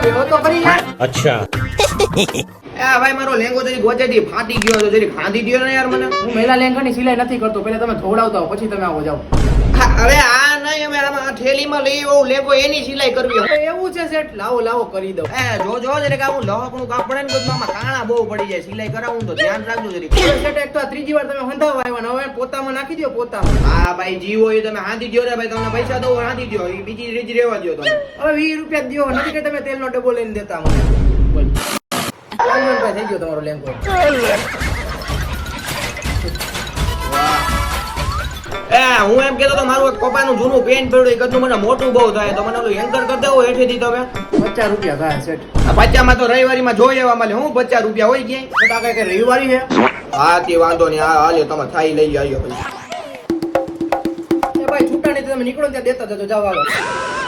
બેહો તો કરી યાર. अच्छा એ ભાઈ મારો લેંગો જરી ગોચેથી ફાટી ગયો તો જરી ખાંધી દ્યો ને યાર મને. હું મહિલા લેંઘાની સિલાઈ નથી કરતો, પહેલા તમે ધોવડાવતા હો પછી તમે આવો જાઓ. અરે આ નહીં અમે આમાં થેલીમાં લઈ આવું લેંગો એની સિલાઈ કરવી. હવે એવું છે સેટ, લાવો કરી દો. જો જરી કે હું લહકનું કાપડ ને બધું આમાં કાણા બહુ પડી જાય સિલાઈ કરાવું તો ધ્યાન રાખજો જરી. સેટ એક તો આ ત્રીજી વાર તમે હંધાવા આવ્યા ને હવે પોતામાં નાખી દો પોતામાં. હા ભાઈ જીવો એ તમે હાંધી દ્યો ને ભાઈ તમને પૈસા દઉં હાંધી દ્યો એ બીજી રીત રહેવા દ્યો તમે. હવે 20 રૂપિયા દ્યો, નથી કે તમે તેલનો ડબ્બો લઈને દેતા મને. બોલ 50 રૂપિયા થઈ ગયો તમારો લેંઘો. હું એમ કેતો તો મારું એક કપાનું જૂનું પેન્ટ પડ્યું એ કદનું મને મોટું બહુ થાય તો મને ઓલું એન્કર કરી દેવો હેઠેથી તમે. 50 રૂપિયા થાય સેટ. આ બચ્ચામાં તો રવિવારીમાં જોઈ એવા મળે હું 50 રૂપિયા હોય ગયા. સેટ આ કઈ રવિવારી છે? હા તે વાંધો નહીં. હા હાલ્યો તમે થાઈ લઈ આવ્યો પછી. એ ભાઈ છૂટા નહીં તમે નીકળો ત્યાં દેતા જજો, જાઓ હાલો.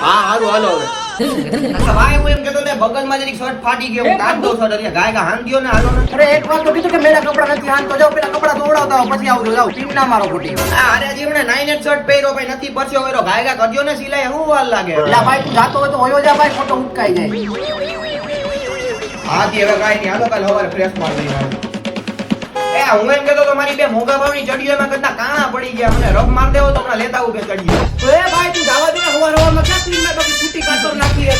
હા હારું હાલો હવે. ભાઈ હું એમ કેતો ને બગલમાં જરીક શર્ટ ફાટી ગયો હું કાઢ દઉં શર્ટ એટલે ગાય હાંધ્યો ને હાલો ને. અરે એક વાત તો કીધું કે મેરા કપડા નથી હાલ તો જાઓ પેલા કપડા ધોવડાવતા હો પછી આવજો, જાઓ ટીમ ના મારો ખોટી. અરે જીવને નાઈનેટ શર્ટ પહેર્યો ભાઈ નથી પરસ્યો કર્યો ગાયગા કરજો ને સિલાઈ હું વાર લાગે. એટલે ભાઈ તું જાતો હોય તો હોયો જા ભાઈ, ફોટો ઉટકાઈ જાય. હા તે હવે કાઈ નહીં હાલો કાલ સવારે ફ્રેશ માર લઈ આવ્યો. હું એમ કેતો તો મારી બે મોગા ભાવની ચડીઓ એમાં કદના કાણા પડી ગયા મને રબ માર દેવો તો હમણાં લેતા આવું બે ચડીઓ. તો એ ભાઈ તું જવા દે, હવાર હવારમાં ક્યાં ટીમ માં બાકી છૂટી કાઢતો નાખી રે.